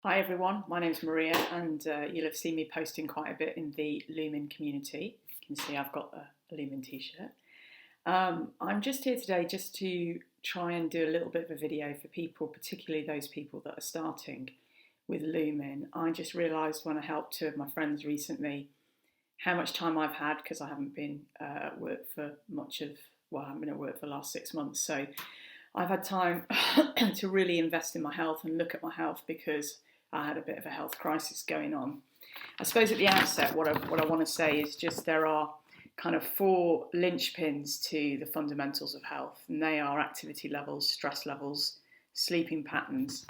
Hi everyone, my name's Maria and you'll have seen me posting quite a bit in the Lumen community. You can see I've got a Lumen t-shirt. I'm just here today just to try and do a little bit of a video for people, particularly those people that are starting with Lumen. I just realised when I helped two of my friends recently how much time I've had because I haven't been at work for I haven't been at work for the last 6 months. So I've had time to really invest in my health and look at my health because I had a bit of a health crisis going on. I suppose at the outset, what I want to say is just there are kind of four linchpins to the fundamentals of health, and they are activity levels, stress levels, sleeping patterns,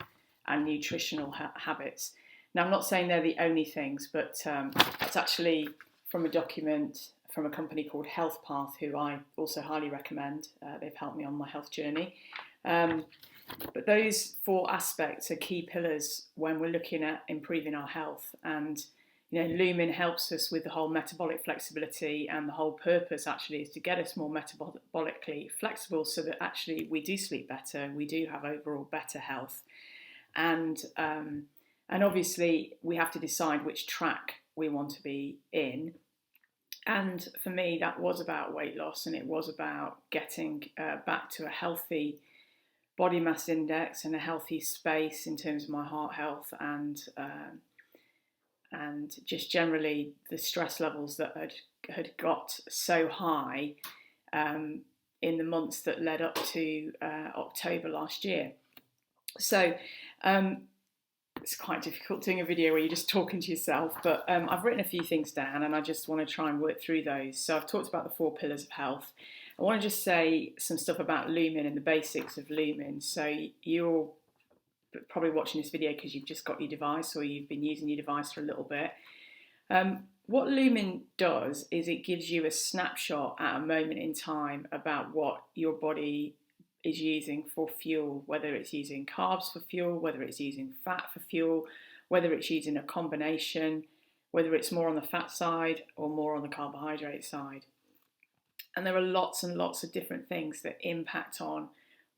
and nutritional habits. Now, I'm not saying they're the only things, but that's actually from a document from a company called Health Path, who I also highly recommend. They've helped me on my health journey. But those four aspects are key pillars when we're looking at improving our health. And Lumen helps us with the whole metabolic flexibility, and the whole purpose actually is to get us more metabolically flexible so that actually we do sleep better, we do have overall better health. And obviously we have to decide which track we want to be in. And for me, that was about weight loss, and it was about getting back to a healthy body mass index and a healthy space in terms of my heart health and just generally the stress levels that had got so high in the months that led up to October last year. So it's quite difficult doing a video where you're just talking to yourself, but I've written a few things down and I just want to try and work through those. So I've talked about the four pillars of health. I want to just say some stuff about Lumen and the basics of Lumen. So you're probably watching this video because you've just got your device or you've been using your device for a little bit. What Lumen does is it gives you a snapshot at a moment in time about what your body is using for fuel, whether it's using carbs for fuel, whether it's using fat for fuel, whether it's using a combination, whether it's more on the fat side or more on the carbohydrate side. And there are lots and lots of different things that impact on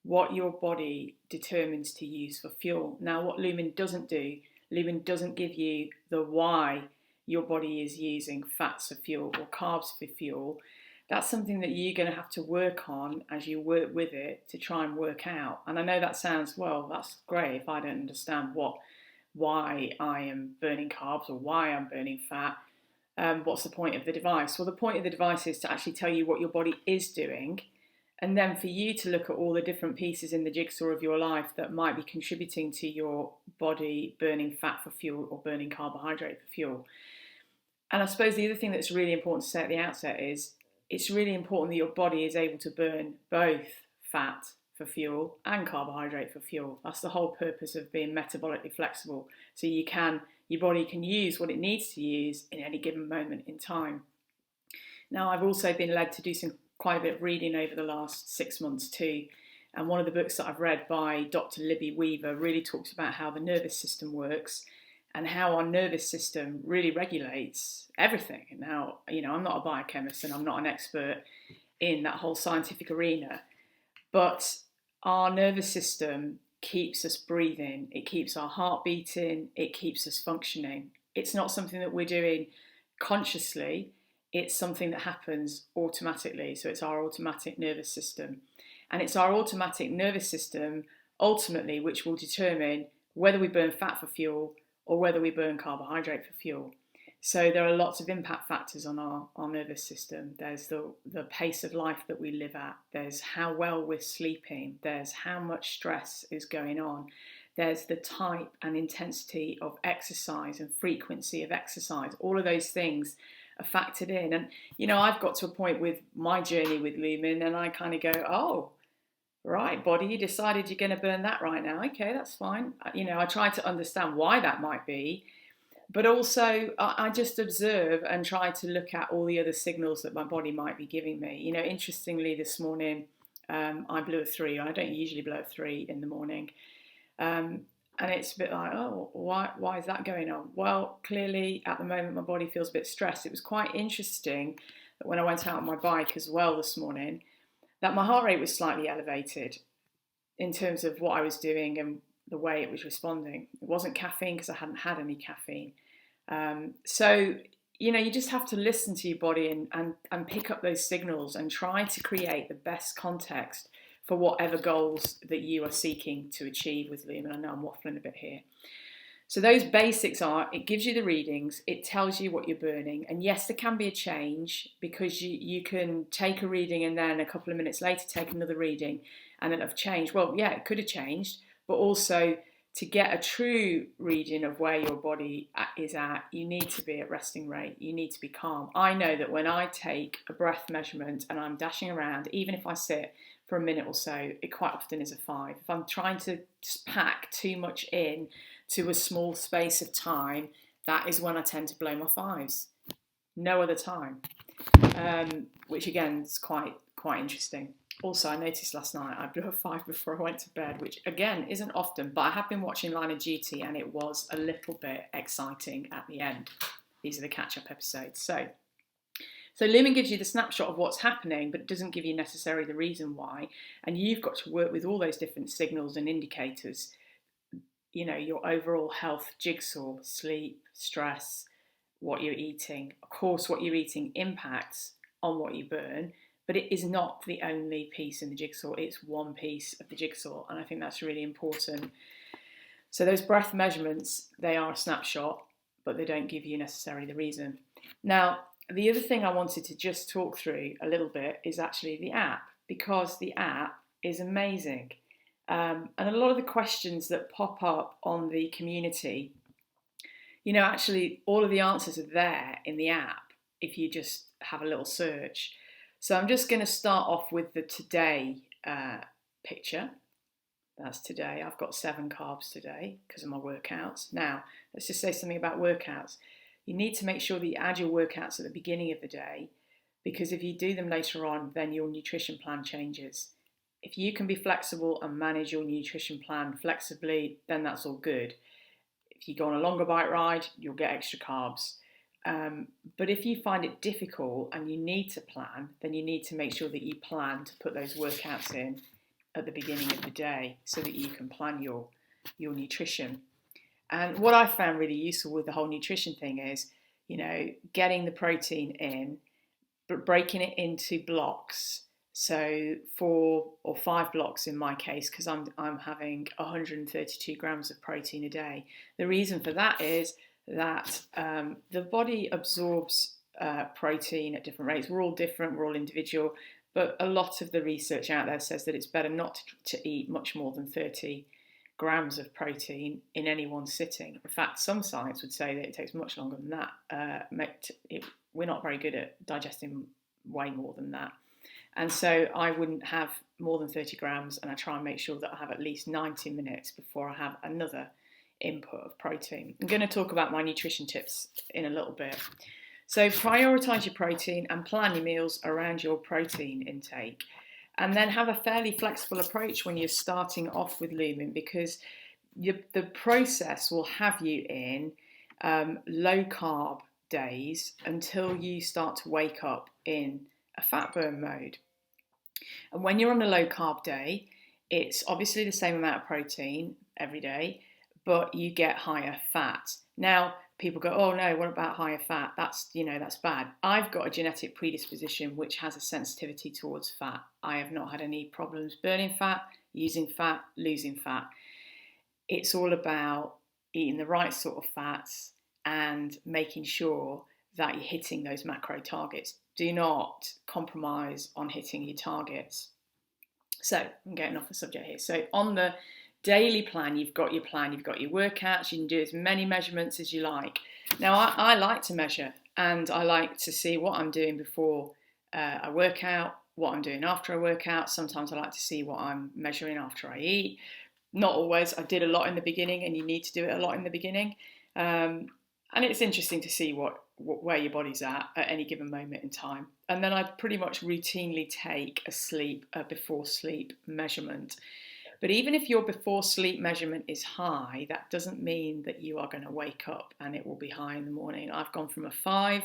what your body determines to use for fuel. Now, what Lumen doesn't do, Lumen doesn't give you the why your body is using fats for fuel or carbs for fuel. That's something that you're going to have to work on as you work with it to try and work out. And I know that sounds, well, that's great if I don't understand why I am burning carbs or why I'm burning fat. What's the point of the device? Well, the point of the device is to actually tell you what your body is doing, and then for you to look at all the different pieces in the jigsaw of your life that might be contributing to your body burning fat for fuel or burning carbohydrate for fuel. And I suppose the other thing that's really important to say at the outset is it's really important that your body is able to burn both fat for fuel and carbohydrate for fuel. That's the whole purpose of being metabolically flexible. So your body can use what it needs to use in any given moment in time. Now, I've also been led to do quite a bit of reading over the last 6 months too. And one of the books that I've read by Dr. Libby Weaver really talks about how the nervous system works and how our nervous system really regulates everything. Now, I'm not a biochemist and I'm not an expert in that whole scientific arena, but our nervous system keeps us breathing, it keeps our heart beating, it keeps us functioning. It's not something that we're doing consciously, it's something that happens automatically. So it's our automatic nervous system. And it's our automatic nervous system, ultimately, which will determine whether we burn fat for fuel or whether we burn carbohydrate for fuel. So there are lots of impact factors on our nervous system. There's the pace of life that we live at. There's how well we're sleeping. There's how much stress is going on. There's the type and intensity of exercise and frequency of exercise. All of those things are factored in. And, I've got to a point with my journey with Lumen and I kind of go, oh, right, body, you decided you're going to burn that right now. Okay, that's fine. I try to understand why that might be. But also, I just observe and try to look at all the other signals that my body might be giving me. Interestingly, this morning, I blew a 3. I don't usually blow a 3 in the morning. And it's a bit like, oh, why is that going on? Well, clearly, at the moment, my body feels a bit stressed. It was quite interesting that when I went out on my bike as well this morning, that my heart rate was slightly elevated in terms of what I was doing and the way it was responding. It wasn't caffeine because I hadn't had any caffeine. So, you just have to listen to your body and pick up those signals and try to create the best context for whatever goals that you are seeking to achieve with Lumen. I know I'm waffling a bit here. So those basics are, it gives you the readings, it tells you what you're burning, and yes, there can be a change because you can take a reading and then a couple of minutes later take another reading and it'll have changed. Well, yeah, it could have changed, but also to get a true reading of where your body is at, you need to be at resting rate, you need to be calm. I know that when I take a breath measurement and I'm dashing around, even if I sit for a minute or so, it quite often is a 5. If I'm trying to pack too much in to a small space of time, that is when I tend to blow my 5s. No other time, which again is quite interesting. Also, I noticed last night I blew a 5 before I went to bed, which again isn't often, but I have been watching Line of Duty and it was a little bit exciting at the end. These are the catch-up episodes. So Lumen gives you the snapshot of what's happening, but it doesn't give you necessarily the reason why. And you've got to work with all those different signals and indicators, your overall health jigsaw, sleep, stress, what you're eating. Of course, what you're eating impacts on what you burn, but it is not the only piece in the jigsaw. It's one piece of the jigsaw, and I think that's really important. So those breath measurements, they are a snapshot, but they don't give you necessarily the reason. Now, the other thing I wanted to just talk through a little bit is actually the app, because the app is amazing. And a lot of the questions that pop up on the community, actually all of the answers are there in the app if you just have a little search. So I'm just going to start off with the today picture. That's today. I've got 7 carbs today because of my workouts. Now, let's just say something about workouts. You need to make sure that you add your workouts at the beginning of the day, because if you do them later on, then your nutrition plan changes. If you can be flexible and manage your nutrition plan flexibly, then that's all good. If you go on a longer bike ride, you'll get extra carbs. But if you find it difficult and you need to plan, then you need to make sure that you plan to put those workouts in at the beginning of the day so that you can plan your nutrition. And what I found really useful with the whole nutrition thing is, getting the protein in, but breaking it into blocks. So 4 or 5 blocks in my case, because I'm having 132 grams of protein a day. The reason for that is that the body absorbs protein at different rates. We're all different, we're all individual, but a lot of the research out there says that it's better not to eat much more than 30 grams of protein in any one sitting. In fact, some science would say that it takes much longer than that. We're not very good at digesting way more than that. And so I wouldn't have more than 30 grams, and I try and make sure that I have at least 90 minutes before I have another input of protein. I'm going to talk about my nutrition tips in a little bit. So prioritise your protein and plan your meals around your protein intake. And then have a fairly flexible approach when you're starting off with Lumen, because the process will have you in low carb days until you start to wake up in a fat burn mode. And when you're on a low carb day, it's obviously the same amount of protein every day, but you get higher fat. Now, people go, oh no, what about higher fat? That's bad. I've got a genetic predisposition which has a sensitivity towards fat. I have not had any problems burning fat, using fat, losing fat. It's all about eating the right sort of fats and making sure that you're hitting those macro targets. Do not compromise on hitting your targets. So I'm getting off the subject here. So on the daily plan, you've got your workouts, you can do as many measurements as you like. Now, I like to measure, and I like to see what I'm doing before I work out, what I'm doing after I work out. Sometimes I like to see what I'm measuring after I eat. Not always. I did a lot in the beginning, and you need to do it a lot in the beginning. And it's interesting to see where your body's at any given moment in time. And then I pretty much routinely take a before sleep measurement. But even if your before sleep measurement is high, that doesn't mean that you are going to wake up and it will be high in the morning. I've gone from a 5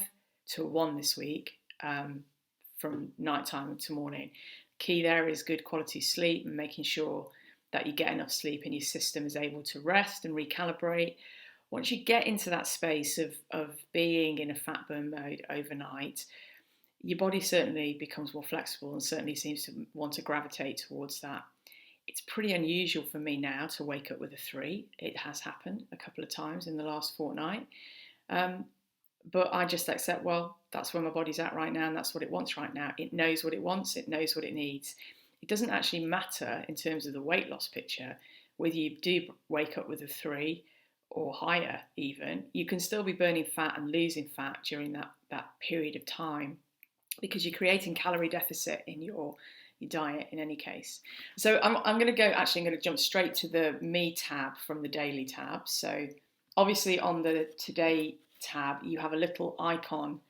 to a 1 this week, from nighttime to morning. Key there is good quality sleep and making sure that you get enough sleep and your system is able to rest and recalibrate. Once you get into that space of being in a fat burn mode overnight, your body certainly becomes more flexible and certainly seems to want to gravitate towards that. It's pretty unusual for me now to wake up with a 3. It has happened a couple of times in the last fortnight. But I just accept, well, that's where my body's at right now and that's what it wants right now. It knows what it wants, it knows what it needs. It doesn't actually matter in terms of the weight loss picture whether you do wake up with a 3 or higher even. You can still be burning fat and losing fat during that period of time because you're creating calorie deficit in your diet in any case. So I'm going to jump straight to the Me tab from the Daily tab. So obviously on the Today tab, you have a little icon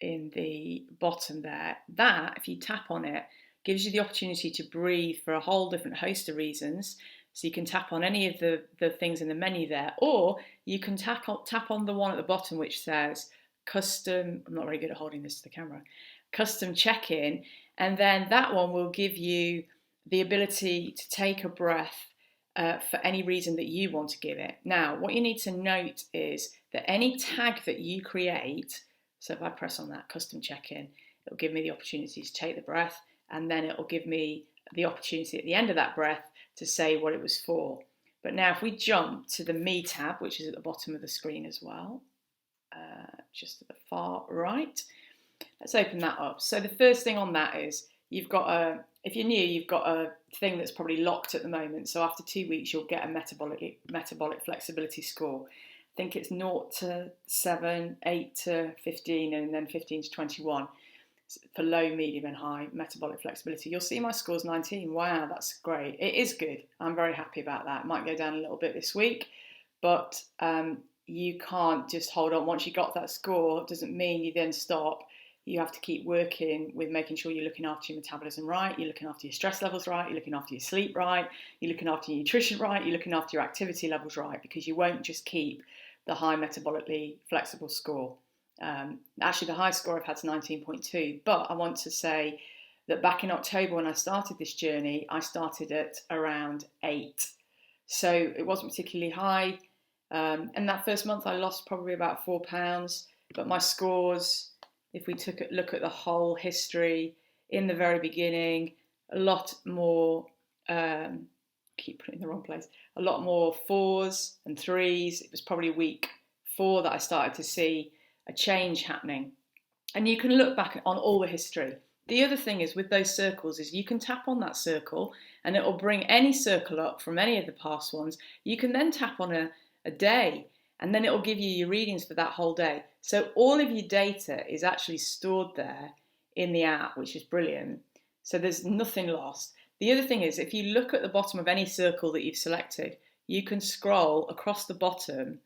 in the bottom there. That, if you tap on it, gives you the opportunity to breathe for a whole different host of reasons. So you can tap on any of the things in the menu there, or you can tap on the one at the bottom which says custom, I'm not very good at holding this to the camera, custom check-in, and then that one will give you the ability to take a breath for any reason that you want to give it. Now, what you need to note is that any tag that you create, so if I press on that custom check-in, it'll give me the opportunity to take the breath, and then it'll give me the opportunity at the end of that breath to say what it was for. But now if we jump to the Me tab, which is at the bottom of the screen as well, just at the far right, let's open that up. So the first thing on that is you've got if you're new, you've got a thing that's probably locked at the moment. So after 2 weeks, you'll get a metabolic flexibility score. I think it's 0 to 7, 8 to 15, and then 15 to 21 for low, medium and high metabolic flexibility. You'll see my score's 19. Wow, that's great. It is good. I'm very happy about that. It might go down a little bit this week, but you can't just hold on. Once you got that score, it doesn't mean you then stop. You have to keep working with making sure you're looking after your metabolism right, you're looking after your stress levels right, you're looking after your sleep right, you're looking after your nutrition right, you're looking after your activity levels right, because you won't just keep the high metabolically flexible score. Actually, the high score I've had is 19.2, but I want to say that back in October when I started this journey, I started at around 8. So it wasn't particularly high. And that first month I lost probably about 4 pounds, but my scores, if we took a look at the whole history, in the very beginning, a lot more, keep putting it in the wrong place, a lot more 4s and 3s. It was probably week 4 that I started to see a change happening. And you can look back on all the history. The other thing is with those circles is you can tap on that circle and it will bring any circle up from any of the past ones. You can then tap on a day and then it will give you your readings for that whole day. So all of your data is actually stored there in the app, which is brilliant. So there's nothing lost. The other thing is if you look at the bottom of any circle that you've selected, you can scroll across the bottom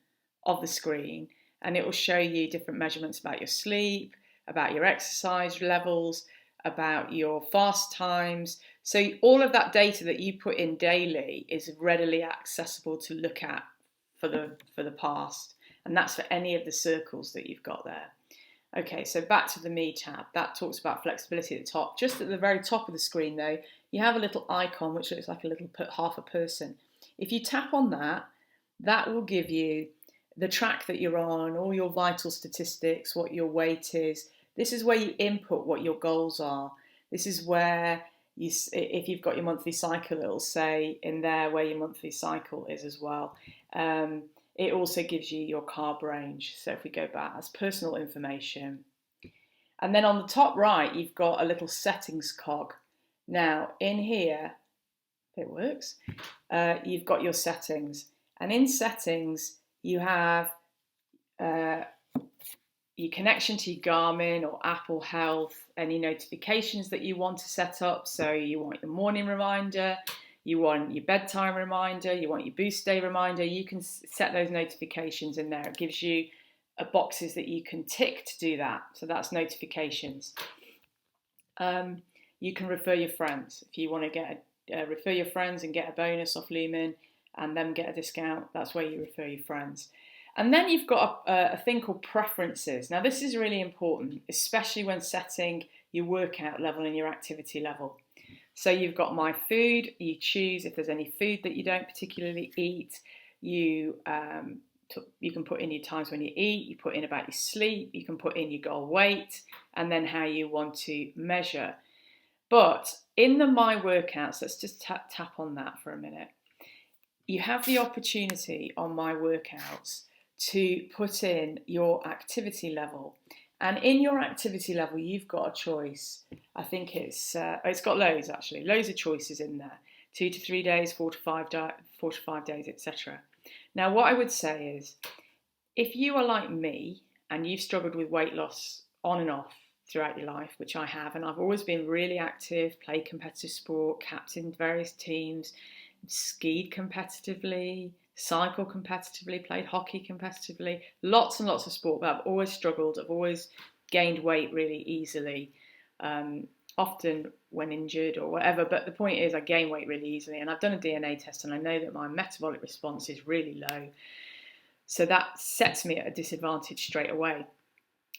of the screen and it will show you different measurements about your sleep, about your exercise levels, about your fast times. So all of that data that you put in daily is readily accessible to look at for the past. And that's for any of the circles that you've got there. Okay, so back to the Me tab. That talks about flexibility at the top. Just at the very top of the screen though, you have a little icon which looks like a little half a person. If you tap on that, that will give you the track that you're on, all your vital statistics, what your weight is. This is where you input what your goals are. This is where, if you've got your monthly cycle, it'll say in there where your monthly cycle is as well. It also gives you your carb range. So if we go back, that's personal information. And then on the top right, you've got a little settings cog. Now in here, if it works, you've got your settings. And in settings, you have your connection to your Garmin or Apple Health, any notifications that you want to set up. So you want your morning reminder, you want your bedtime reminder, you want your boost day reminder. You can set those notifications in there. It gives you boxes that you can tick to do that. So that's notifications. You can refer your friends. If you want to get refer your friends and get a bonus off Lumen and then get a discount, that's where you refer your friends. And then you've got a thing called preferences. Now this is really important, especially when setting your workout level and your activity level. So you've got my food, you choose if there's any food that you don't particularly eat, you you can put in your times when you eat, you put in about your sleep, you can put in your goal weight, and then how you want to measure. But in the My Workouts, let's just tap on that for a minute. You have the opportunity on My Workouts to put in your activity level. And in your activity level, you've got a choice. I think it's got loads actually, loads of choices in there. 2 to 3 days, 4 to 5 days, etc. Now, what I would say is, if you are like me and you've struggled with weight loss on and off throughout your life, which I have, and I've always been really active, played competitive sport, captained various teams, skied competitively, cycled competitively, played hockey competitively, lots and lots of sport, but I've always struggled. I've always gained weight really easily, often when injured or whatever. But the point is, I gain weight really easily, and I've done a DNA test, and I know that my metabolic response is really low. So that sets me at a disadvantage straight away.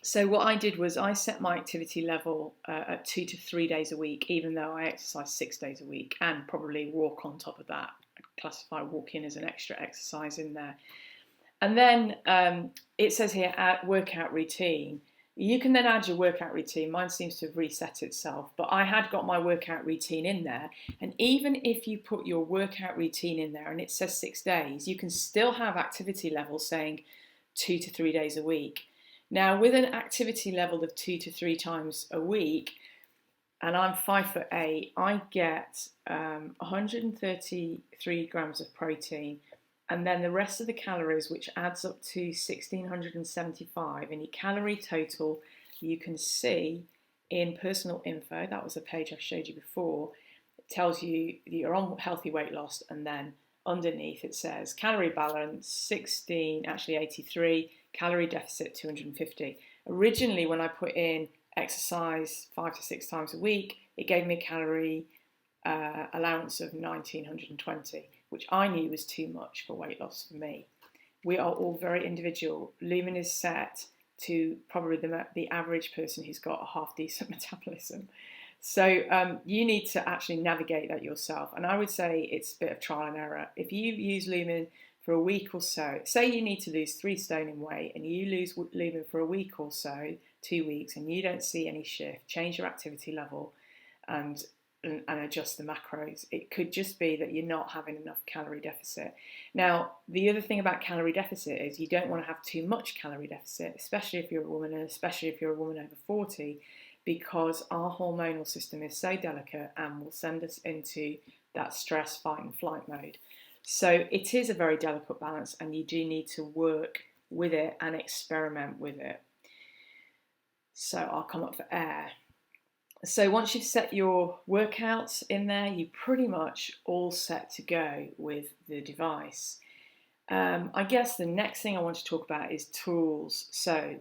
So what I did was I set my activity level at 2 to 3 days a week, even though I exercise 6 days a week and probably walk on top of that. I'd classify walking as an extra exercise in there. And then it says here, workout routine. You can then add your workout routine. Mine seems to have reset itself, but I had got my workout routine in there. And even if you put your workout routine in there and it says 6 days, you can still have activity levels saying 2 to 3 days a week. Now, with an activity level of 2 to 3 times a week, and I'm 5'8", I get 133 grams of protein, and then the rest of the calories, which adds up to 1,675. And your calorie total, you can see in personal info, that was the page I showed you before, it tells you you're on healthy weight loss, and then underneath it says calorie balance 83, calorie deficit 250. Originally, when I put in exercise 5 to 6 times a week, it gave me a calorie allowance of 1,920, which I knew was too much for weight loss for me. We are all very individual. Lumen is set to probably the average person who's got a half decent metabolism. So you need to actually navigate that yourself. And I would say it's a bit of trial and error. If you use Lumen for a week or so, say you need to lose 3 stone in weight and you lose Lumen for a week or so, 2 weeks, and you don't see any shift, change your activity level and adjust the macros. It could just be that you're not having enough calorie deficit. Now, the other thing about calorie deficit is you don't want to have too much calorie deficit, especially if you're a woman, and especially if you're a woman over 40, because our hormonal system is so delicate and will send us into that stress, fight and flight mode. So it is a very delicate balance, and you do need to work with it and experiment with it. So I'll come up for air. So once you've set your workouts in there, you're pretty much all set to go with the device. I guess the next thing I want to talk about is tools. So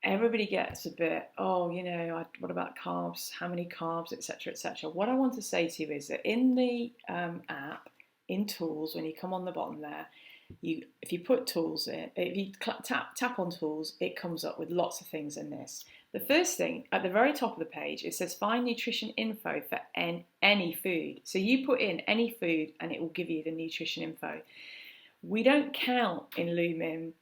everybody gets a bit, what about carbs? How many carbs, etc., etc. What I want to say to you is that in the app, in tools, when you come on the bottom there, if you put tools in, if you tap on tools, it comes up with lots of things in this. The first thing, at the very top of the page, it says find nutrition info for any food. So you put in any food and it will give you the nutrition info. We don't count in Lumen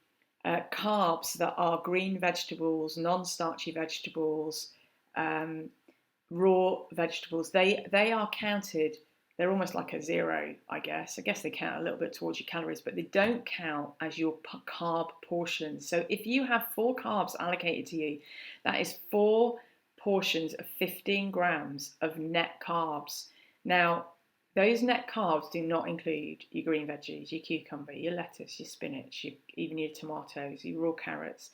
carbs that are green vegetables, non-starchy vegetables, raw vegetables. They are counted. They're almost like a zero, I guess. I guess they count a little bit towards your calories, but they don't count as your carb portions. So if you have 4 carbs allocated to you, that is 4 portions of 15 grams of net carbs. Now, those net carbs do not include your green veggies, your cucumber, your lettuce, your spinach, even your tomatoes, your raw carrots.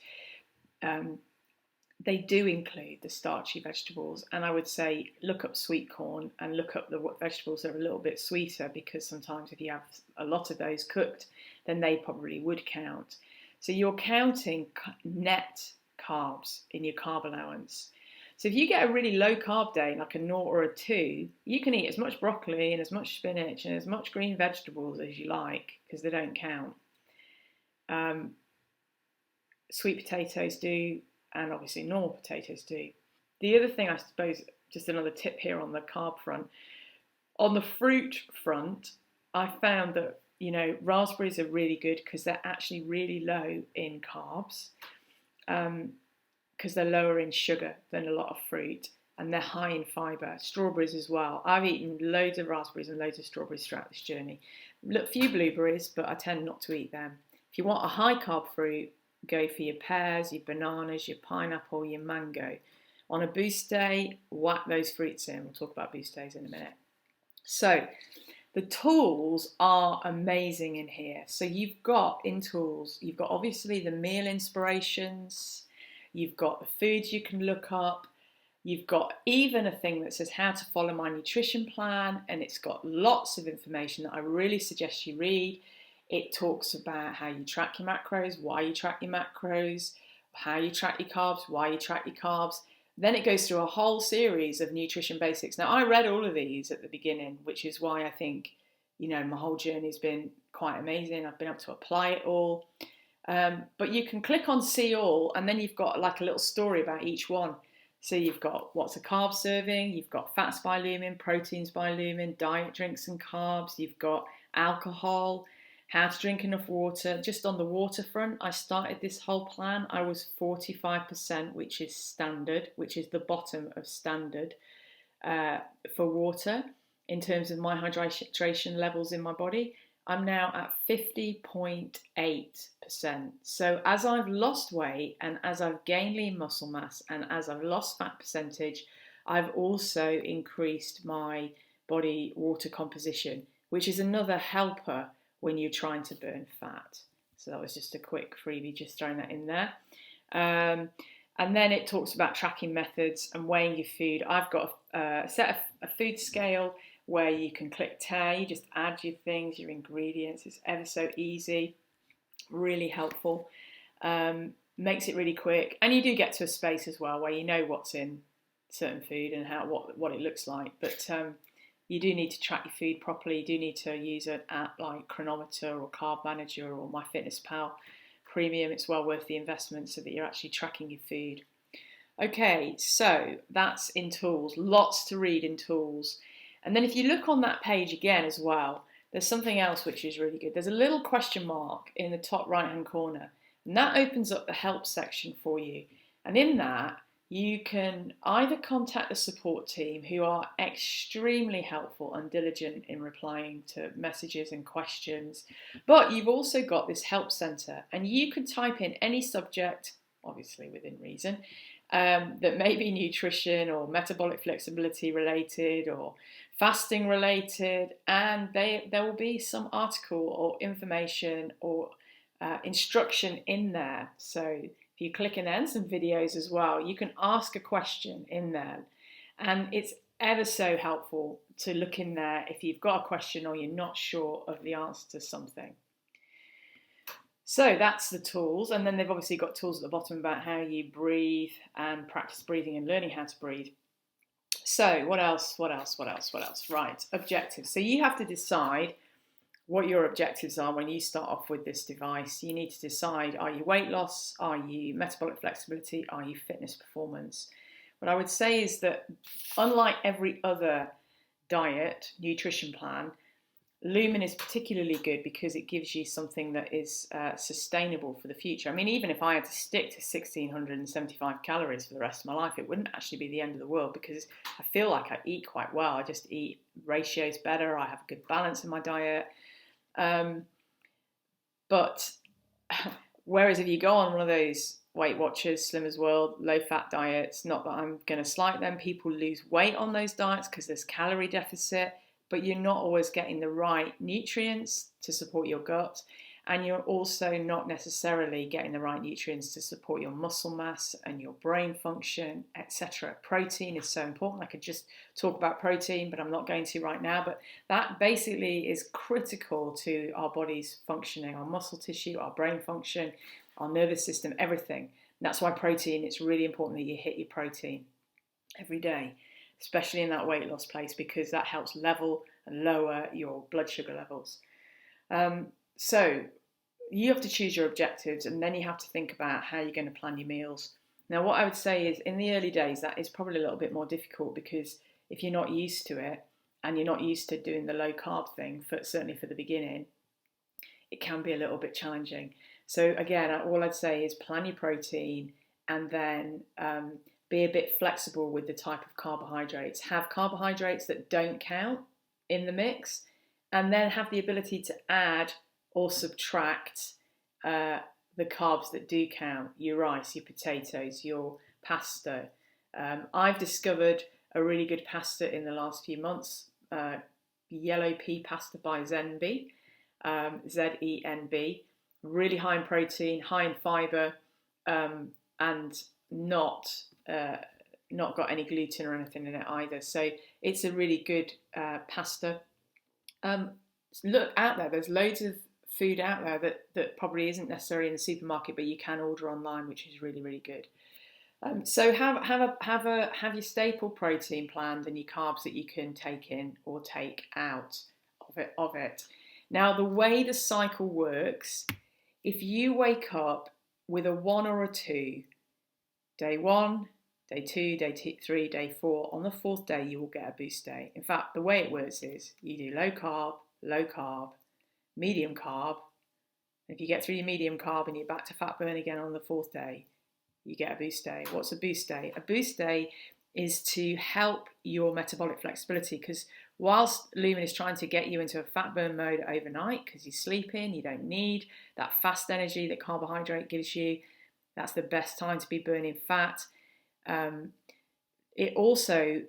They do include the starchy vegetables, and I would say look up sweet corn and look up the vegetables that are a little bit sweeter, because sometimes if you have a lot of those cooked, then they probably would count. So you're counting net carbs in your carb allowance. So if you get a really low carb day, like a 0 or a 2, you can eat as much broccoli and as much spinach and as much green vegetables as you like, because they don't count. Sweet potatoes do, and obviously normal potatoes do. The other thing I suppose just another tip here on the carb front. On the fruit front, I found that, you know, raspberries are really good because they're actually really low in carbs, because they're lower in sugar than a lot of fruit, and they're high in fibre. Strawberries as well. I've eaten loads of raspberries and loads of strawberries throughout this journey. A few blueberries, but I tend not to eat them. If you want a high carb fruit, go for your pears, your bananas, your pineapple, your mango. On a boost day, whack those fruits in. We'll talk about boost days in a minute. So the tools are amazing in here. So you've got in tools, you've got obviously the meal inspirations, you've got the foods you can look up, you've got even a thing that says how to follow my nutrition plan, and it's got lots of information that I really suggest you read. It talks about how you track your macros, why you track your macros, how you track your carbs, why you track your carbs. Then it goes through a whole series of nutrition basics. Now, I read all of these at the beginning, which is why I think, you know, my whole journey has been quite amazing. I've been able to apply it all. But you can click on see all, and then you've got like a little story about each one. So you've got what's a carb serving, you've got fats by Lumen, proteins by Lumen, diet drinks and carbs, you've got alcohol, how to drink enough water. Just on the water front, I started this whole plan. I was 45%, which is standard, which is the bottom of standard for water in terms of my hydration levels in my body. I'm now at 50.8%. So as I've lost weight and as I've gained lean muscle mass and as I've lost fat percentage, I've also increased my body water composition, which is another helper when you're trying to burn fat. So that was just a quick freebie, just throwing that in there. And then it talks about tracking methods and weighing your food. I've got a food scale where you can click tear, you just add your things, your ingredients. It's ever so easy, really helpful. Makes it really quick, and you do get to a space as well where you know what's in certain food and what it looks like. But you do need to track your food properly. You do need to use an app like Chronometer or Carb Manager or MyFitnessPal Premium. It's well worth the investment so that you're actually tracking your food. Okay, so that's in tools. Lots to read in tools. And then if you look on that page again as well, there's something else which is really good. There's a little question mark in the top right hand corner, and that opens up the help section for you. And in that, you can either contact the support team, who are extremely helpful and diligent in replying to messages and questions, but you've also got this help centre, and you can type in any subject, obviously within reason, that may be nutrition or metabolic flexibility related or fasting related, and there will be some article or information or instruction in there. So if you click in there, and some videos as well, you can ask a question in there, and it's ever so helpful to look in there if you've got a question or you're not sure of the answer to something. So that's the tools, and then they've obviously got tools at the bottom about how you breathe and practice breathing and learning how to breathe. So what else? Right, objectives. So you have to decide what your objectives are when you start off with this device. You need to decide, are you weight loss? Are you metabolic flexibility? Are you fitness performance? What I would say is that unlike every other diet, nutrition plan, Lumen is particularly good because it gives you something that is sustainable for the future. I mean, even if I had to stick to 1,675 calories for the rest of my life, it wouldn't actually be the end of the world because I feel like I eat quite well. I just eat ratios better. I have a good balance in my diet. But whereas if you go on one of those Weight Watchers, Slimmers World, low-fat diets, not that I'm going to slight them, people lose weight on those diets because there's calorie deficit, but you're not always getting the right nutrients to support your gut, and you're also not necessarily getting the right nutrients to support your muscle mass and your brain function, etc. Protein is so important. I could just talk about protein, but I'm not going to right now. But that basically is critical to our body's functioning, our muscle tissue, our brain function, our nervous system, everything. And that's why protein, it's really important that you hit your protein every day, especially in that weight loss place, because that helps level and lower your blood sugar levels. So you have to choose your objectives, and then you have to think about how you're going to plan your meals. Now, what I would say is in the early days, that is probably a little bit more difficult, because if you're not used to it and you're not used to doing the low carb thing, certainly for the beginning, it can be a little bit challenging. So again, all I'd say is plan your protein, and then be a bit flexible with the type of carbohydrates. Have carbohydrates that don't count in the mix, and then have the ability to add or subtract the carbs that do count: your rice, your potatoes, your pasta. I've discovered a really good pasta in the last few months, yellow pea pasta by Zenb, Zenb, really high in protein, high in fibre, and not got any gluten or anything in it either. So it's a really good pasta. Look out there. There's loads of food out there that probably isn't necessarily in the supermarket, but you can order online, which is really, really good. So have your staple protein planned, and your carbs that you can take in or take out of it. Now, the way the cycle works, if you wake up with a 1 or a 2, day 1, day 2, day 3, day 4, on the 4th day you will get a boost day. In fact, the way it works is you do low carb, medium carb. If you get through your medium carb and you're back to fat burn again on the 4th day, you get a boost day. What's a boost day? A boost day is to help your metabolic flexibility, because whilst Lumen is trying to get you into a fat burn mode overnight, because you're sleeping, you don't need that fast energy that carbohydrate gives you. That's the best time to be burning fat. It also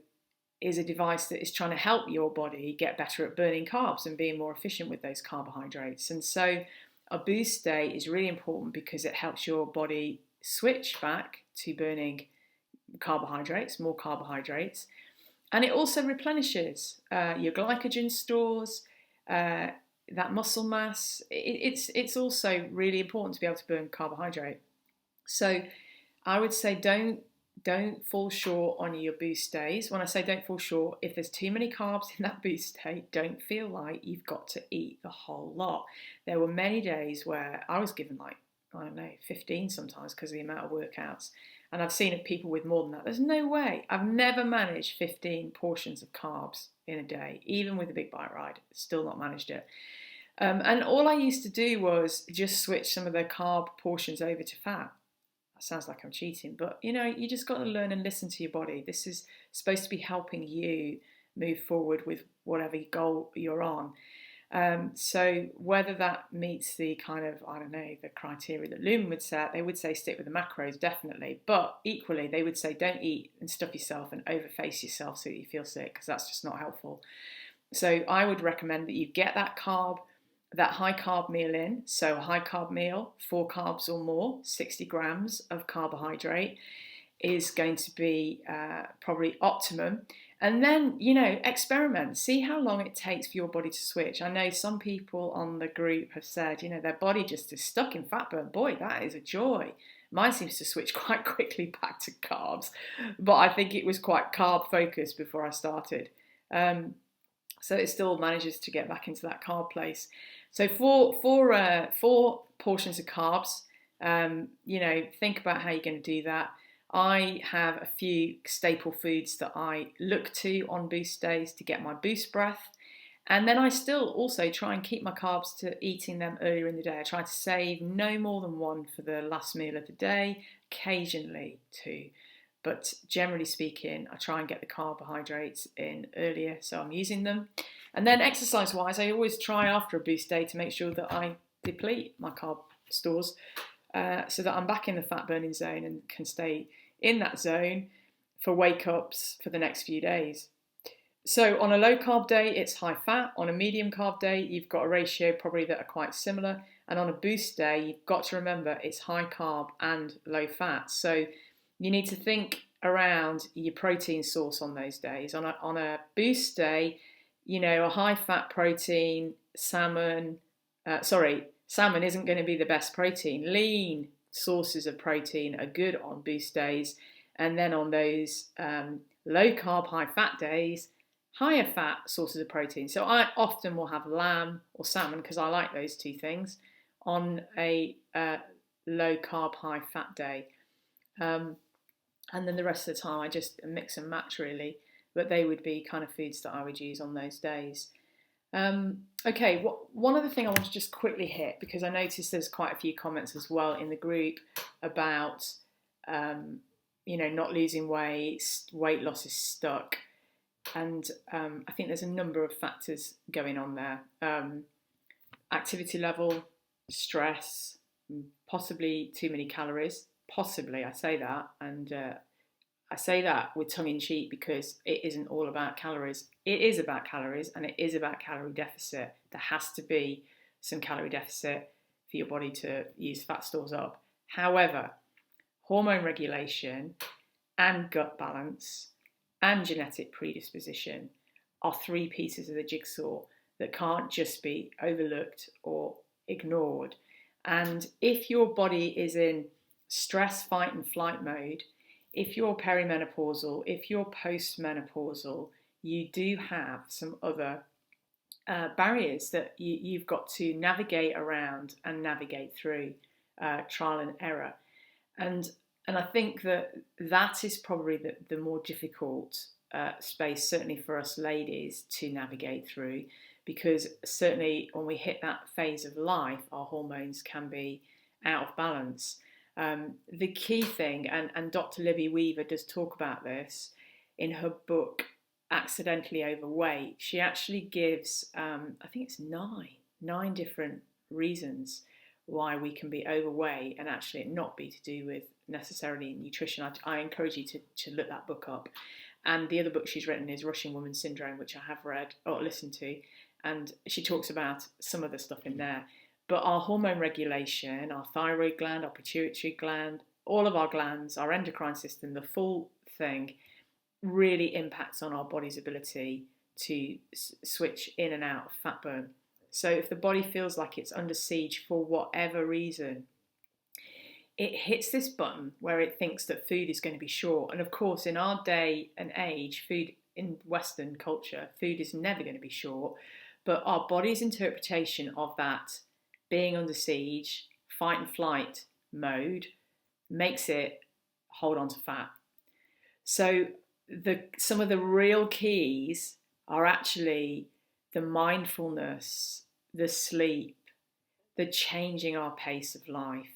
is a device that is trying to help your body get better at burning carbs and being more efficient with those carbohydrates. And so a boost day is really important because it helps your body switch back to burning carbohydrates, more carbohydrates. And it also replenishes your glycogen stores, that muscle mass. It's also really important to be able to burn carbohydrate. So I would say don't fall short on your boost days. When I say don't fall short, if there's too many carbs in that boost day, don't feel like you've got to eat the whole lot. There were many days where I was given 15 sometimes because of the amount of workouts. And I've seen people with more than that. There's no way. I've never managed 15 portions of carbs in a day, even with a big bike ride. Still not managed it. And all I used to do was just switch some of the carb portions over to fat. That sounds like I'm cheating, but you just got to learn and listen to your body. This is supposed to be helping you move forward with whatever goal you're on. So whether that meets the kind of, the criteria that Lumen would set, they would say stick with the macros, definitely. But equally, they would say don't eat and stuff yourself and overface yourself so that you feel sick, because that's just not helpful. So I would recommend that you get that high carb meal in. So a high carb meal, 4 carbs or more, 60 grams of carbohydrate is going to be probably optimum. And then, experiment. See how long it takes for your body to switch. I know some people on the group have said, their body just is stuck in fat burn. Boy, that is a joy. Mine seems to switch quite quickly back to carbs. But I think it was quite carb focused before I started. So it still manages to get back into that carb place. So four portions of carbs, think about how you're going to do that. I have a few staple foods that I look to on boost days to get my boost breath. And then I still also try and keep my carbs to eating them earlier in the day. I try to save no more than 1 for the last meal of the day, occasionally 2. But generally speaking, I try and get the carbohydrates in earlier, so I'm using them. And then exercise-wise, I always try after a boost day to make sure that I deplete my carb stores so that I'm back in the fat burning zone and can stay in that zone for wake-ups for the next few days. So on a low carb day, it's high fat. On a medium carb day, you've got a ratio probably that are quite similar. And on a boost day, you've got to remember it's high carb and low fat. So you need to think around your protein source on those days. On a boost day, a high fat protein, salmon isn't going to be the best protein. Lean sources of protein are good on boost days. And then on those low carb, high fat days, higher fat sources of protein. So I often will have lamb or salmon, because I like those two things, on a low carb, high fat day. and then the rest of the time I just mix and match really. But they would be kind of foods that I would use on those days. Okay, one other thing I want to just quickly hit, because I noticed there's quite a few comments as well in the group about, not losing weight, weight loss is stuck. And I think there's a number of factors going on there. Activity level, stress, possibly too many calories. Possibly, I say that, and I say that with tongue in cheek because it isn't all about calories. It is about calories, and it is about calorie deficit. There has to be some calorie deficit for your body to use fat stores up. However, hormone regulation and gut balance and genetic predisposition are three pieces of the jigsaw that can't just be overlooked or ignored. And if your body is in stress, fight and flight mode, if you're perimenopausal, if you're postmenopausal, you do have some other barriers that you've got to navigate around and navigate through, trial and error. And I think that is probably the more difficult space, certainly for us ladies, to navigate through, because certainly when we hit that phase of life, our hormones can be out of balance. The key thing, and Dr. Libby Weaver does talk about this in her book, Accidentally Overweight. She actually gives, I think it's nine different reasons why we can be overweight and actually it not be to do with necessarily nutrition. I encourage you to look that book up. And the other book she's written is Russian Woman Syndrome, which I have read or listened to, and she talks about some of the stuff in there. But our hormone regulation, our thyroid gland, our pituitary gland, all of our glands, our endocrine system, the full thing really impacts on our body's ability to switch in and out of fat burn. So if the body feels like it's under siege for whatever reason, it hits this button where it thinks that food is going to be short. And of course, in our day and age, food in Western culture, food is never going to be short. But our body's interpretation of that being under siege, fight and flight mode, makes it hold on to fat. So some of the real keys are actually the mindfulness, the sleep, the changing our pace of life,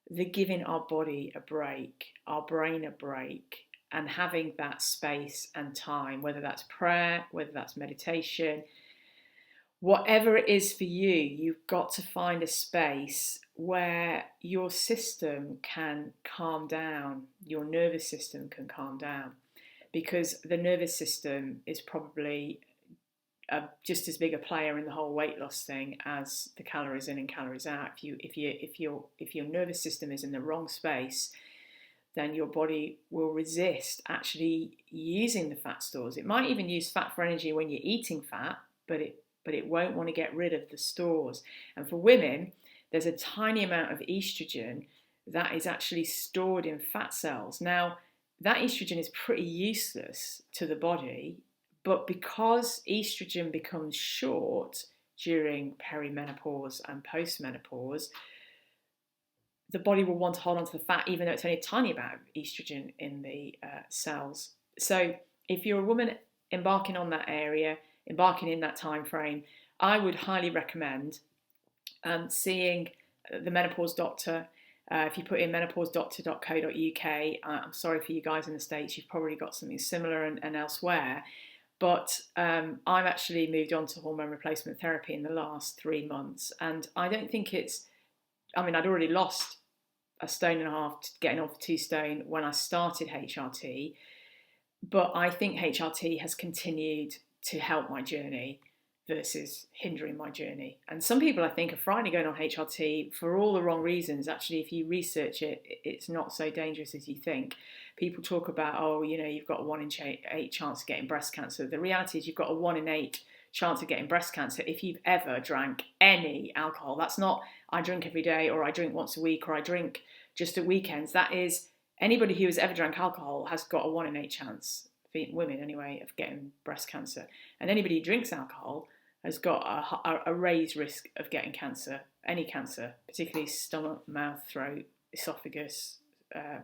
the giving our body a break, our brain a break, and having that space and time, whether that's prayer, whether that's meditation, whatever it is for you, you've got to find a space where your system can calm down, your nervous system can calm down, because the nervous system is probably just as big a player in the whole weight loss thing as the calories in and calories out. If your nervous system is in the wrong space, then your body will resist actually using the fat stores. It might even use fat for energy when you're eating fat, but it won't want to get rid of the stores. And for women, there's a tiny amount of estrogen that is actually stored in fat cells. Now, that estrogen is pretty useless to the body, but because estrogen becomes short during perimenopause and postmenopause, the body will want to hold on to the fat, even though it's only a tiny amount of estrogen in the cells. So if you're a woman embarking on that area, embarking in that time frame, I would highly recommend seeing the menopause doctor. If you put in menopausedoctor.co.uk, I'm sorry for you guys in the States, you've probably got something similar and elsewhere. But I've actually moved on to hormone replacement therapy in the last 3 months. And I don't think I'd already lost 1.5 stone, getting on for 2 stone when I started HRT. But I think HRT has continued to help my journey versus hindering my journey. And some people, I think, are frightened of going on HRT for all the wrong reasons. Actually, if you research it, it's not so dangerous as you think. People talk about, you've got a 1 in 8 chance of getting breast cancer. The reality is you've got a 1 in 8 chance of getting breast cancer if you've ever drank any alcohol. That's not, I drink every day, or I drink once a week, or I drink just at weekends. That is, anybody who has ever drank alcohol has got a 1 in 8 chance, for women anyway, of getting breast cancer. And anybody who drinks alcohol has got a raised risk of getting cancer, any cancer, particularly stomach, mouth, throat, esophagus,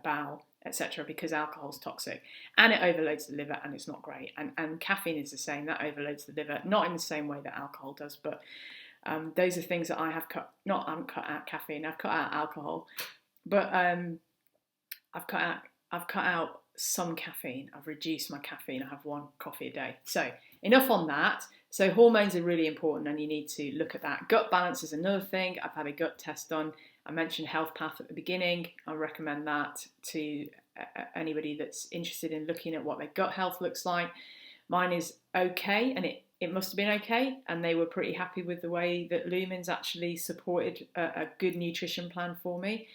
bowel, etc., because alcohol's toxic and it overloads the liver and it's not great. And caffeine is the same, that overloads the liver, not in the same way that alcohol does, but those are things that I haven't cut out caffeine, I've cut out alcohol, but I've cut out some caffeine. I've reduced my caffeine. I have 1 coffee a day. So enough on that. So hormones are really important and you need to look at that. Gut balance is another thing. I've had a gut test done. I mentioned Health Path at the beginning. I recommend that to anybody that's interested in looking at what their gut health looks like. Mine is okay, and it must have been okay, and they were pretty happy with the way that Lumen's actually supported a good nutrition plan for me.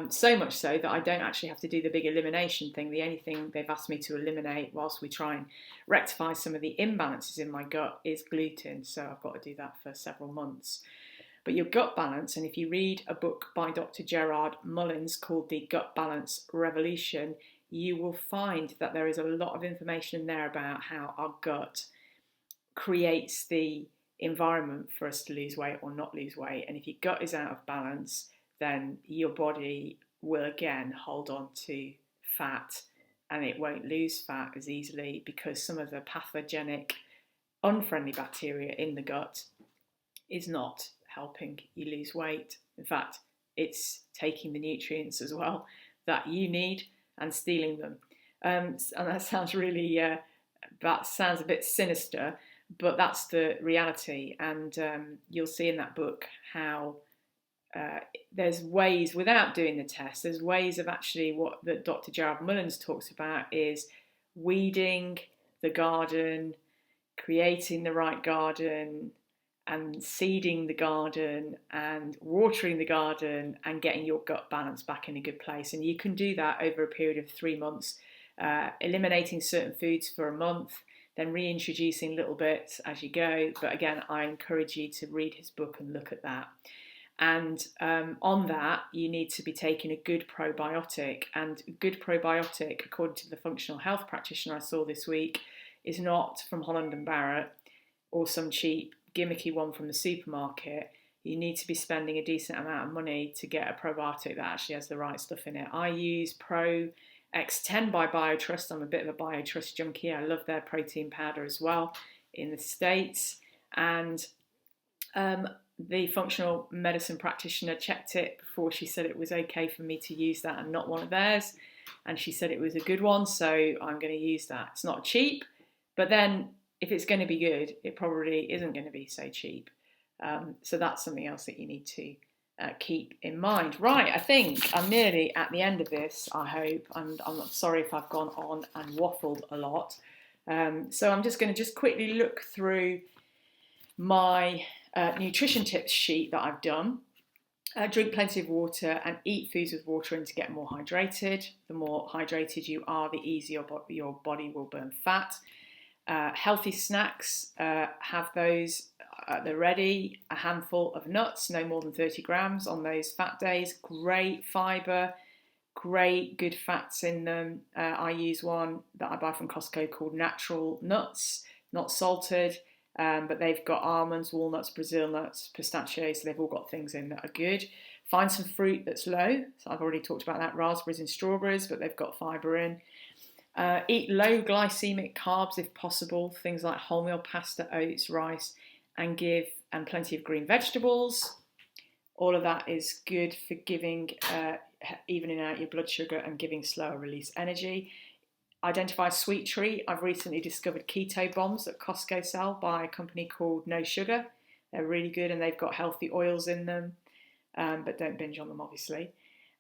So much so that I don't actually have to do the big elimination thing. The only thing they've asked me to eliminate whilst we try and rectify some of the imbalances in my gut is gluten. So I've got to do that for several months. But your gut balance, and if you read a book by Dr. Gerard Mullins called The Gut Balance Revolution, you will find that there is a lot of information in there about how our gut creates the environment for us to lose weight or not lose weight. And if your gut is out of balance, then your body will again hold on to fat, and it won't lose fat as easily because some of the pathogenic, unfriendly bacteria in the gut is not helping you lose weight. In fact, it's taking the nutrients as well that you need and stealing them. And that sounds really, that sounds a bit sinister, but that's the reality. And you'll see in that book how there's ways, without doing the test, there's ways of actually what that Dr. Gerard Mullins talks about is weeding the garden, creating the right garden, and seeding the garden and watering the garden and getting your gut balance back in a good place. And you can do that over a period of 3 months, eliminating certain foods for a month, then reintroducing little bits as you go. But again, I encourage you to read his book and look at that. And on that, you need to be taking a good probiotic. And a good probiotic, according to the functional health practitioner I saw this week, is not from Holland and Barrett or some cheap gimmicky one from the supermarket. You need to be spending a decent amount of money to get a probiotic that actually has the right stuff in it. I use Pro X10 by BioTrust. I'm a bit of a BioTrust junkie. I love their protein powder as well in the States. And the functional medicine practitioner checked it before she said it was okay for me to use that and not one of theirs. And she said it was a good one, so I'm going to use that. It's not cheap, but then if it's going to be good, it probably isn't going to be so cheap. So that's something else that you need to keep in mind. Right, I think I'm nearly at the end of this, I hope. I'm sorry if I've gone on and waffled a lot. So I'm just going to quickly look through my nutrition tips sheet that I've done. Drink plenty of water and eat foods with water in to get more hydrated. The more hydrated you are, the easier your body will burn fat. Healthy snacks, have those at the ready. A handful of nuts, no more than 30 grams on those fat days. Great fibre, great good fats in them. I use one that I buy from Costco called Natural Nuts, not salted, but they've got almonds, walnuts, Brazil nuts, pistachios, so they've all got things in that are good. Find some fruit that's low. So I've already talked about that, raspberries and strawberries, but they've got fibre in. Eat low glycemic carbs if possible, things like wholemeal pasta, oats, rice, and plenty of green vegetables. All of that is good for evening out your blood sugar and giving slower release energy. Identify a sweet treat. I've recently discovered keto bombs that Costco sell by a company called No Sugar. They're really good and they've got healthy oils in them, but don't binge on them obviously.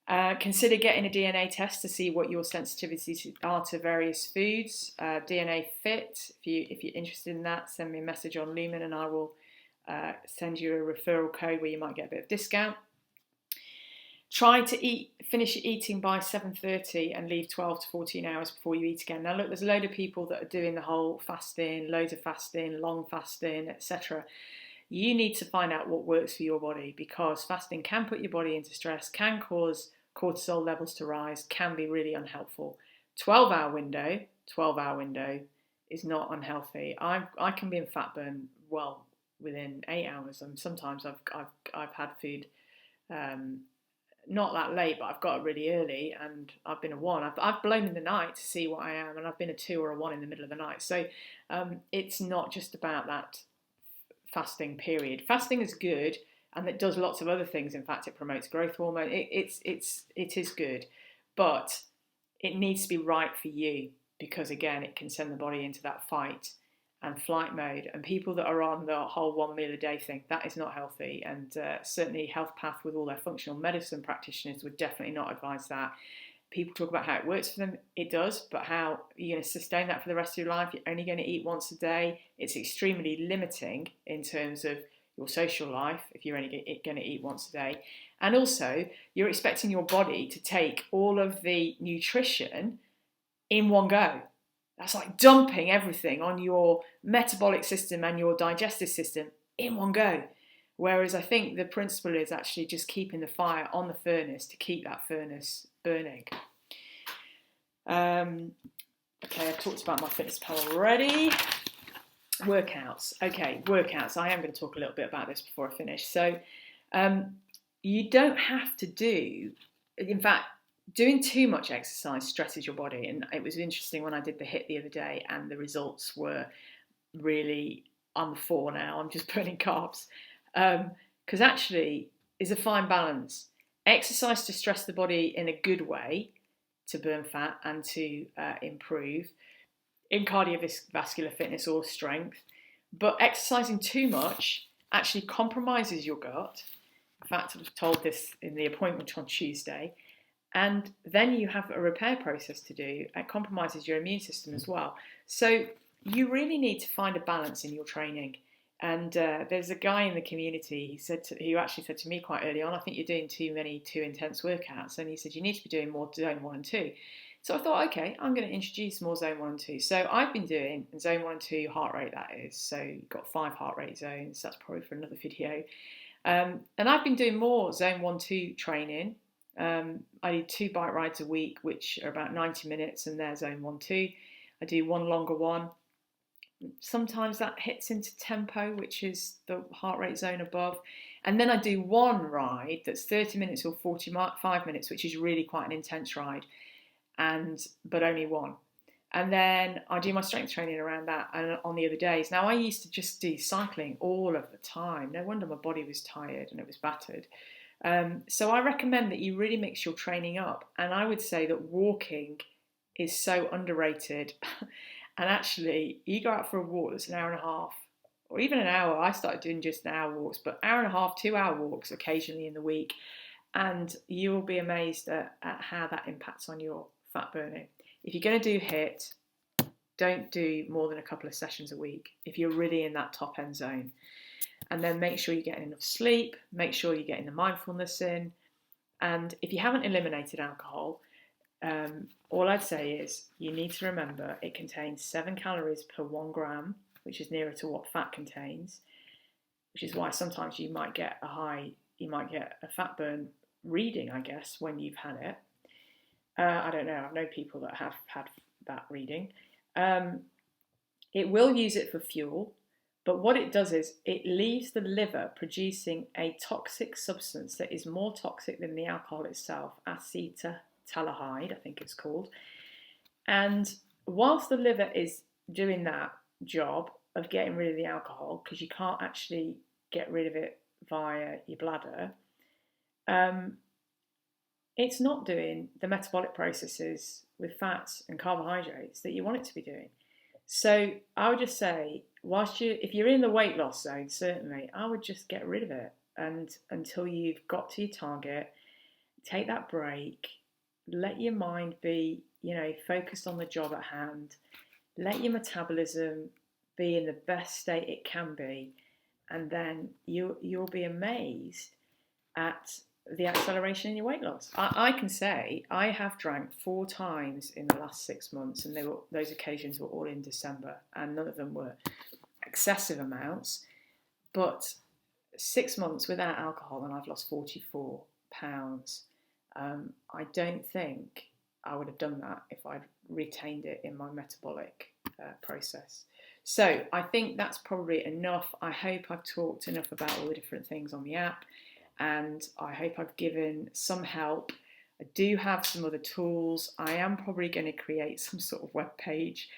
Consider getting a DNA test to see what your sensitivities are to various foods. DNA Fit, if you're interested in that, send me a message on Lumen and I will send you a referral code where you might get a bit of discount. Try to finish eating by 7:30 and leave 12 to 14 hours before you eat again. Now look, there's a load of people that are doing the whole fasting, loads of fasting, long fasting, etc. You need to find out what works for your body, because fasting can put your body into stress, can cause cortisol levels to rise, can be really unhelpful. 12-hour window is not unhealthy. I can be in fat burn well within 8 hours, and sometimes I've had food not that late, but I've got up really early, and I've been a 1. I've blown in the night to see what I am, and I've been a 2 or a 1 in the middle of the night. So it's not just about that fasting period. Fasting is good, and it does lots of other things. In fact, it promotes growth hormone. It is good, but it needs to be right for you, because again, it can send the body into that fight and flight mode. And people that are on the whole 1 meal a day thing, that is not healthy. And certainly Health Path, with all their functional medicine practitioners, would definitely not advise that. People talk about how it works for them. It does, but how you're going to sustain that for the rest of your life? You're only going to eat once a day. It's extremely limiting in terms of your social life if you're only going to eat once a day. And also, you're expecting your body to take all of the nutrition in one go. That's like dumping everything on your metabolic system and your digestive system in one go. Whereas I think the principle is actually just keeping the fire on the furnace to keep that furnace burning. Okay, I've talked about my fitness pal already. Workouts. Okay, workouts. I am going to talk a little bit about this before I finish. So you don't have to do, in fact, doing too much exercise stresses your body. And it was interesting when I did the HIIT the other day, and the results were really, I'm 4 now, I'm just burning carbs. Because actually, it's a fine balance. Exercise to stress the body in a good way, to burn fat and to improve in cardiovascular fitness or strength. But exercising too much actually compromises your gut. In fact, I was told this in the appointment on Tuesday. And then you have a repair process to do. It compromises your immune system as well. So you really need to find a balance in your training. And there's a guy in the community, who actually said to me quite early on, I think you're doing too intense workouts. And he said, you need to be doing more zone 1 and 2. So I thought, okay, I'm going to introduce more zone 1 and 2. So I've been doing zone 1 and 2 heart rate, that is. So you've got 5 heart rate zones. That's probably for another video. And I've been doing more zone 1, 2 training. I do 2 bike rides a week, which are about 90 minutes, and they're zone 1, 2. I do one longer one. Sometimes that hits into tempo, which is the heart rate zone above. And then I do one ride that's 30 minutes or 45 minutes, which is really quite an intense ride, but only one. And then I do my strength training around that and on the other days. Now, I used to just do cycling all of the time. No wonder my body was tired and it was battered. So I recommend that you really mix your training up. And I would say that walking is so underrated. And actually, you go out for a walk that's an hour and a half, or even an hour. I started doing just an hour walks, but hour and a half, 2 hour walks occasionally in the week. And you will be amazed at how that impacts on your fat burning. If you're going to do HIIT, don't do more than a couple of sessions a week if you're really in that top end zone. And then make sure you're getting enough sleep, make sure you're getting the mindfulness in. And if you haven't eliminated alcohol, all I'd say is you need to remember it contains 7 calories per 1 gram, which is nearer to what fat contains, which is why sometimes you might get a fat burn reading, I guess, when you've had it. I don't know. I know people that have had that reading. It will use it for fuel, but what it does is it leaves the liver producing a toxic substance that is more toxic than the alcohol itself, acetaldehyde, I think it's called. And whilst the liver is doing that job of getting rid of the alcohol, because you can't actually get rid of it via your bladder, it's not doing the metabolic processes with fats and carbohydrates that you want it to be doing. So I would just say, if you're in the weight loss zone, certainly, I would just get rid of it and until you've got to your target. Take that break, let your mind be, focused on the job at hand, let your metabolism be in the best state it can be, and then you'll be amazed at the acceleration in your weight loss. I can say I have drank 4 times in the last 6 months, and those occasions were all in December, and none of them were excessive amounts, but 6 months without alcohol and I've lost 44 pounds. I don't think I would have done that if I'd retained it in my metabolic process. So I think that's probably enough. I hope I've talked enough about all the different things on the app. and I hope I've given some help. I do have some other tools. I am probably going to create some sort of web page.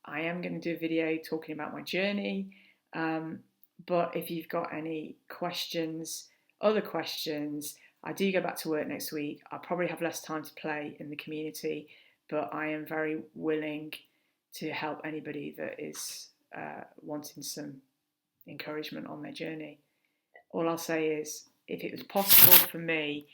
I am going to do a video talking about my journey. But if you've got any questions, other questions, I do go back to work next week. I'll probably have less time to play in the community, but I am very willing to help anybody that is wanting some encouragement on their journey. All I'll say is, if it was possible for me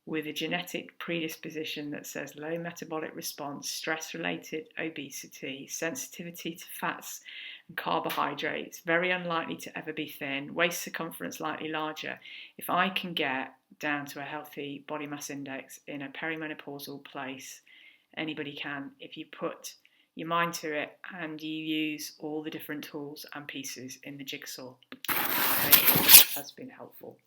with a genetic predisposition that says low metabolic response, stress-related obesity, sensitivity to fats and carbohydrates, very unlikely to ever be thin, waist circumference slightly larger, if I can get down to a healthy body mass index in a perimenopausal place, anybody can, if you put your mind to it and you use all the different tools and pieces in the jigsaw. I hope that has been helpful.